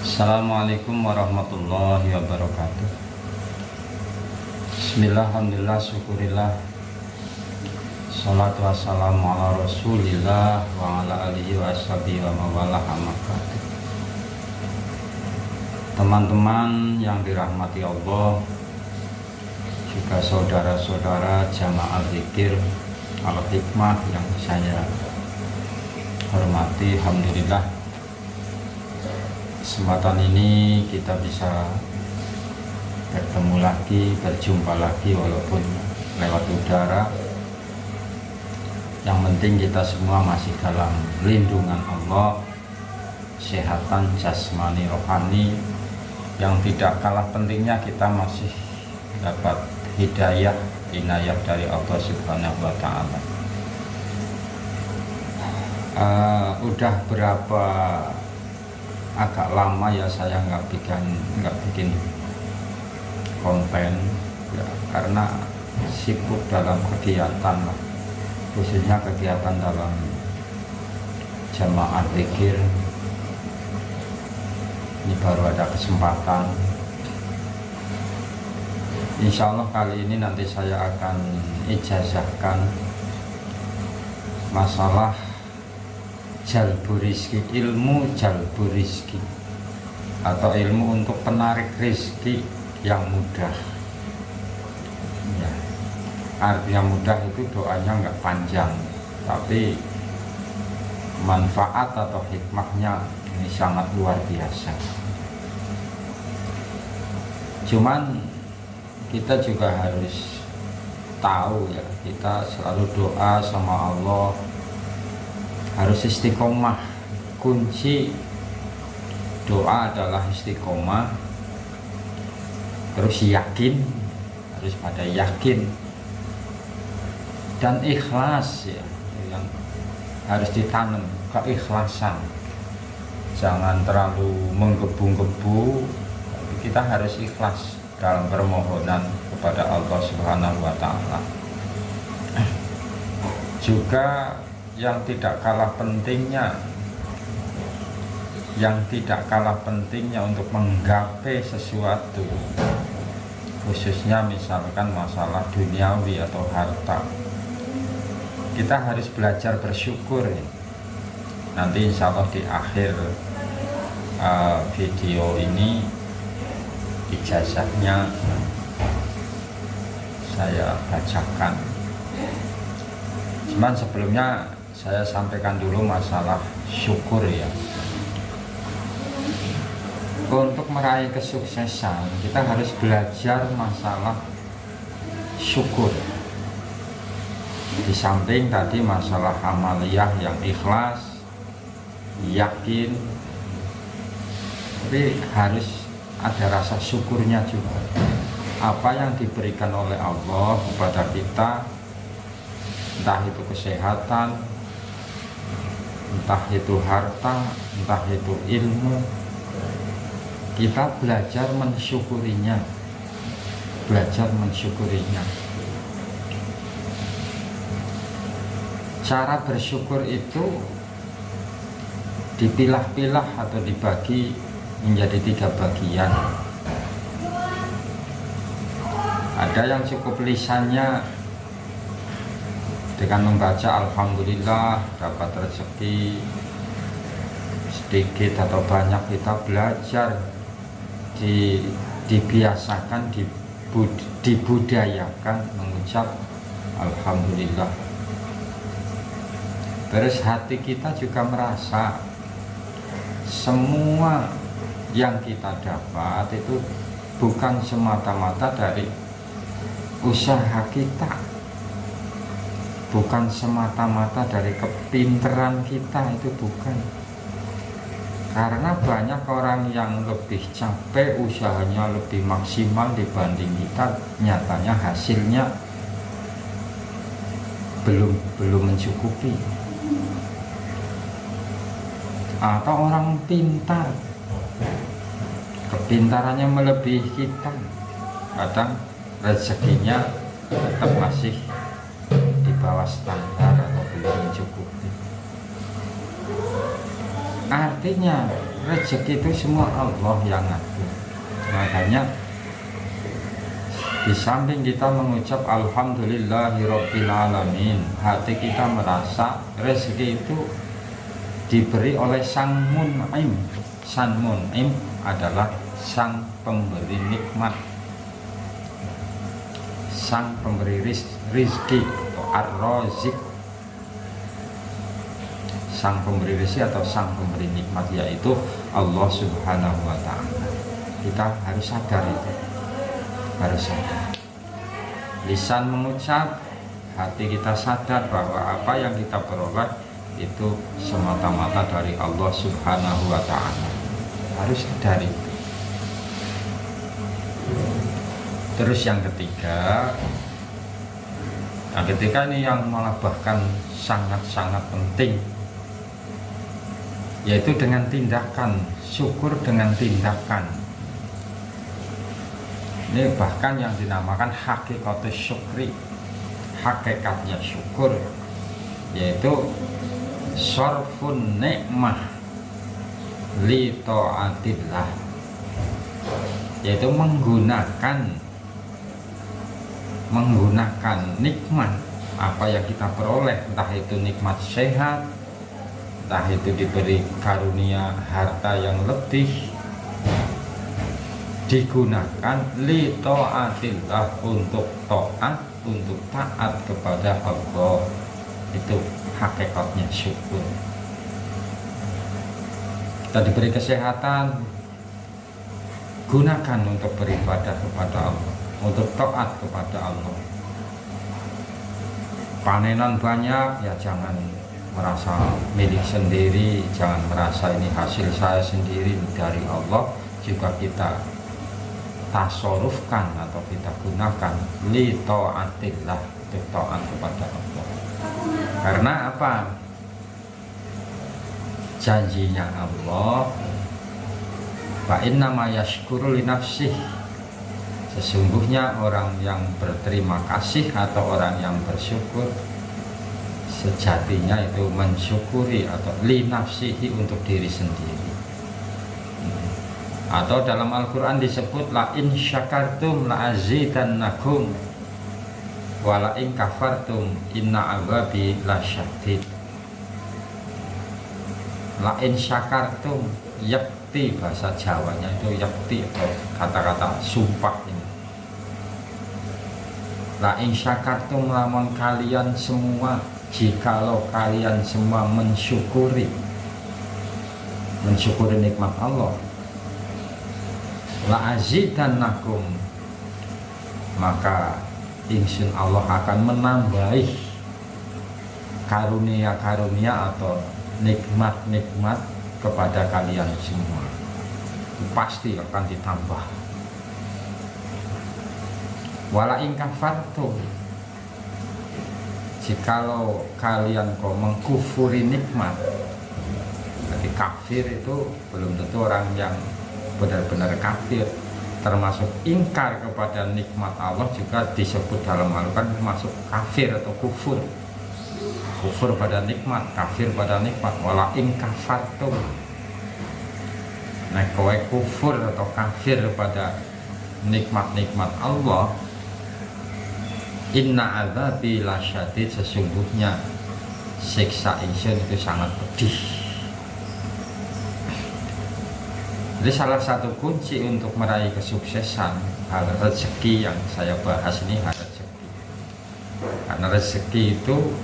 Assalamualaikum warahmatullahi wabarakatuh. Bismillah, alhamdulillah, syukurillah, salatu wassalamu ala rasulillah wa ala alihi wa ashabihi wa mawalah amma ba'du. Teman-teman yang dirahmati Allah, juga saudara-saudara jamaah zikir Al-Hikmah yang saya hormati, alhamdulillah kesempatan ini kita bisa bertemu lagi, berjumpa lagi walaupun lewat udara. Yang penting kita semua masih dalam lindungan Allah, kesehatan jasmani rohani. Yang tidak kalah pentingnya kita masih dapat hidayah, inayah dari Allah Subhanahu wa Ta'ala. Udah berapa agak lama ya saya nggak bikin konten ya, karena sibuk dalam kegiatan lah, khususnya kegiatan dalam jamaah zikir. Ini baru ada kesempatan. Insya Allah kali ini nanti saya akan ijazahkan masalah jalbu rizki, ilmu jalbu rizki atau ilmu untuk penarik rizki yang mudah ya. Artinya mudah itu doanya nggak panjang, tapi manfaat atau hikmahnya ini sangat luar biasa. Cuman kita juga harus tahu ya, kita selalu doa sama Allah harus istiqomah. Kunci doa adalah istiqomah, terus yakin, harus pada yakin dan ikhlas ya, yang harus ditanam keikhlasan. Jangan terlalu menggebu-gebu, tapi kita harus ikhlas dalam permohonan kepada Allah Subhanahu wa Ta'ala. Juga yang tidak kalah pentingnya untuk menggapai sesuatu, khususnya misalkan masalah duniawi atau harta, kita harus belajar bersyukur. Nanti insya Allah di akhir video ini ijazahnya saya bacakan. Cuman sebelumnya saya sampaikan dulu masalah syukur ya. Untuk meraih kesuksesan kita harus belajar masalah syukur. Di samping tadi masalah amaliyah yang ikhlas, yakin, tapi harus ada rasa syukurnya juga. Apa yang diberikan oleh Allah kepada kita, entah itu kesehatan, entah itu harta, entah itu ilmu, kita belajar mensyukurinya. Cara bersyukur itu dipilah-pilah atau dibagi menjadi 3 bagian. Ada yang cukup lisannya dengan membaca alhamdulillah dapat rezeki sedikit atau banyak, kita belajar dibiasakan, dibudayakan mengucap alhamdulillah. Terus hati kita juga merasa semua yang kita dapat itu bukan semata-mata dari usaha kita, bukan semata-mata dari kepinteran kita, itu bukan. Karena banyak orang yang lebih capek, usahanya lebih maksimal dibanding kita, nyatanya hasilnya belum mencukupi. Atau orang pintar, kepintarannya melebihi kita, kadang rezekinya tetap masih di bawah standar atau belum mencukupi. Artinya rezeki itu semua Allah yang ngatur. Makanya di samping kita mengucap alhamdulillahirabbil alamin, hati kita merasa rezeki itu diberi oleh Sang Mun'im. Sang Mun'im adalah sang pemberi nikmat, sang pemberi rizki atau ar-razik, sang pemberi rezeki atau sang pemberi nikmat, yaitu Allah Subhanahu wa ta'ala. Kita harus sadar itu, harus sadar. Lisan mengucap, hati kita sadar bahwa apa yang kita peroleh itu semata-mata dari Allah Subhanahu wa ta'ala. Harus sadar itu. Terus yang ketiga ini yang malah bahkan sangat-sangat penting, yaitu dengan tindakan, syukur dengan tindakan. Ini bahkan yang dinamakan hakikatus syukri, hakikatnya syukur, yaitu sorfun nikmah li ta'atillah, yaitu menggunakan nikmat apa yang kita peroleh, entah itu nikmat sehat, entah itu diberi karunia harta yang lebih, digunakan li ta'atillah, untuk taat, untuk taat kepada Allah. Itu hakikatnya syukur. Kita diberi kesehatan, gunakan untuk beribadah kepada Allah, untuk taat kepada Allah. Panenan banyak, ya jangan merasa milik sendiri, jangan merasa ini hasil saya sendiri, dari Allah. Juga kita tasarufkan atau kita gunakan li ta'atillah, untuk taat kepada Allah. Karena apa? Janjinya Allah, fa innama yashkuru li nafsih, sesungguhnya orang yang berterima kasih atau orang yang bersyukur sejatinya itu mensyukuri atau li nafsihi, untuk diri sendiri. Atau dalam Al-Quran disebut la in syakartum la azidannakum wa la in kafartum inna azabi lasyadid. La in syakartum, yakti bahasa Jawanya itu yakti atau kata-kata sumpah ini. La in syakartum, lamun kalian semua, jikalau kalian semua mensyukuri nikmat Allah, la azidannakum, maka insya Allah akan menambahi karunia-karunia atau nikmat-nikmat kepada kalian semua. Pasti akan ditambah. Wala in kafartum, jikalau kalian kok mengkufuri nikmat. Jadi kafir itu belum tentu orang yang benar-benar kafir, termasuk ingkar kepada nikmat Allah juga disebut dalam Al-Quran termasuk kafir atau kufur pada nikmat, kafir pada nikmat. Wala in kafartum, nah kowe kufur atau kafir pada nikmat-nikmat Allah, inna azabi lasyadid, sesungguhnya siksa ingsun itu sangat pedih. Jadi salah satu kunci untuk meraih kesuksesan hal rezeki yang saya bahas ini, hal rezeki. Karena rezeki itu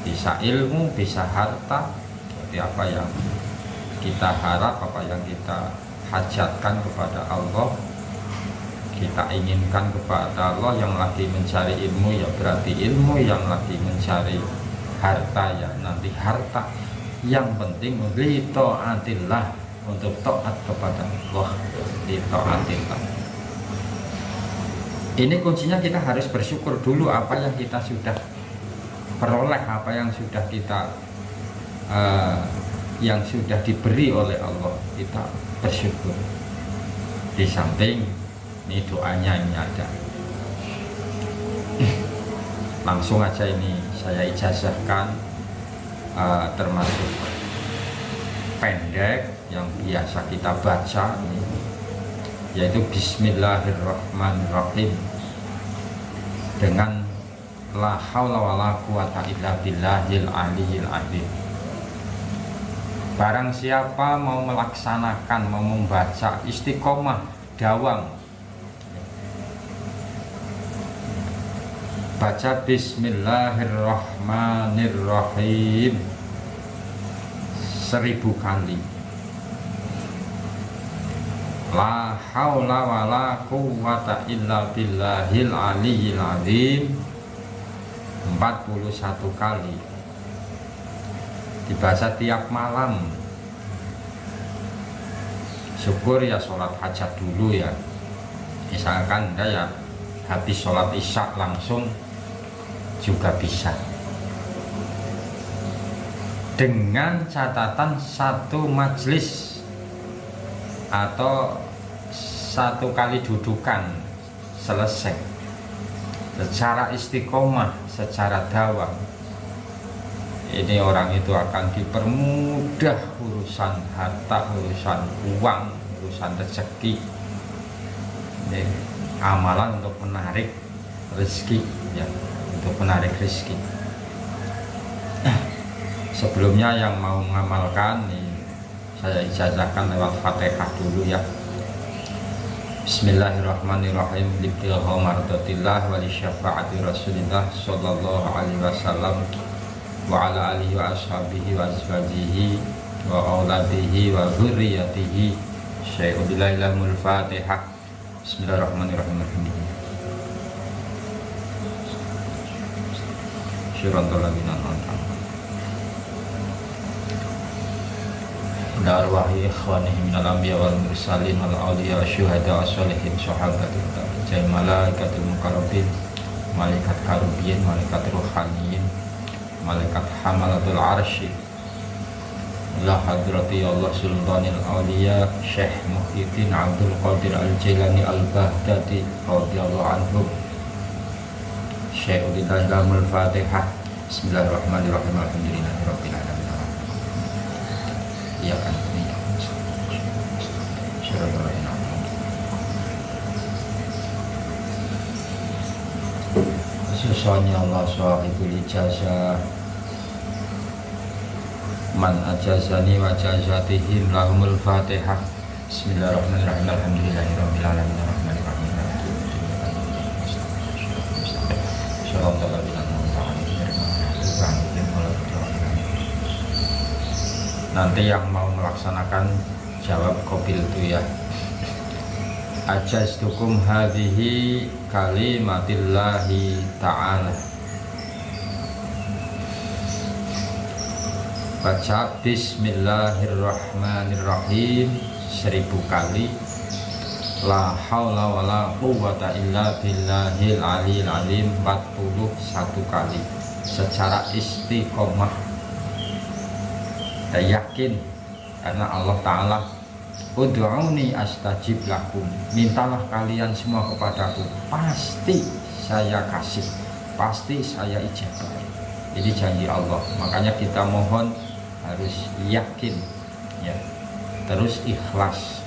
bisa ilmu, bisa harta. Jadi apa yang kita harap, apa yang kita hajatkan kepada Allah, kita inginkan kepada Allah. Yang lagi mencari ilmu ya berarti ilmu, yang lagi mencari harta ya nanti harta. Yang penting li ta'atillah, untuk taat kepada Allah, di taatillah. Ini kuncinya, kita harus bersyukur dulu apa yang kita sudah peroleh, apa yang sudah kita yang sudah diberi oleh Allah, kita bersyukur. Di samping ini doanya ini ada. Langsung aja ini saya ijazahkan, termasuk pendek yang biasa kita baca, yaitu Bismillahirrahmanirrahim, dengan la haula wala quwata illa billahil aliyil azim. Barang siapa mau melaksanakan, mau membaca istiqomah dawam, baca Bismillahirrahmanirrahim 1000 kali, la haula wala quwata illa billahil aliyil azim 41 kali, dibaca tiap malam. Syukur ya sholat hajat dulu ya, misalkan Anda ya habis sholat isya langsung juga bisa, dengan catatan satu majelis atau satu kali dudukan selesai secara istiqomah, secara dawam. Ini orang itu akan dipermudah urusan harta, urusan uang, urusan rezeki. Ini amalan untuk menarik rezeki ya, untuk menarik rezeki. Sebelumnya yang mau mengamalkan nih, saya ijazahkan lewat Fatihah dulu ya. Bismillahirrahmanirrahim. Libtigha mardatillah wa li syafaati Rasulillah sallallahu alaihi wasallam wa ala alihi wa ashabihi wa azwajihi wa auladihi wa dzurriyyatihi. Syai'ul Fatihah. Bismillahirrahmanirrahim. Syirantol lagina nonton darwahi ikhwanihi minal anbiya wal mursalin wal awliya syuhada wassalihin sahabatul tabi'in malaikatul muqarrabin malaikat karubiyin malaikat ruhaniyin malaikat hamalatul arsy ila hadrati Allah sultanil awliya Syekh Muhyiddin Abdul Qadir Al-Jailani Al-Baghdadi radhiyallahu anhu. Syai'ul Fatihah. Bismillahirrahmanirrahim. Alhamdulillahirabbil alamin. Ya kan ini susahnya Allah swahibul ijazah man ajazani wa jazatihim lahumul fatihah. Bismillahirrahmanirrahim. Alhamdulillahirabbil alamin. Arrahmanirrahim. Nanti yang mau melaksanakan jawab kopil itu ya. Ajaztukum hadhihi kalimatillahi ta'ala. Baca Bismillahirrahmanirrahim 1000 kali, la haula wala quwwata illa billahil aliyil azim 41 kali secara istiqomah dan yakin, karena Allah Ta'ala ud'uni astajib lakum, mintalah kalian semua kepadaku, pasti saya kasih, pasti saya ijabah. Ini janji Allah, makanya kita mohon harus yakin ya, terus ikhlas.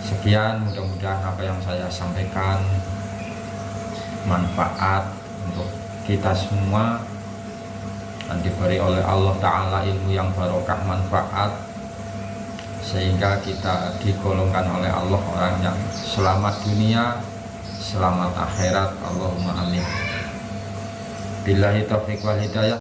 Sekian, mudah-mudahan apa yang saya sampaikan manfaat untuk kita semua dan diberi oleh Allah Ta'ala ilmu yang barokah, manfaat, sehingga kita digolongkan oleh Allah orang yang selamat dunia, selamat akhirat. Allahumma amin. Billahi taufiq wal hidayah.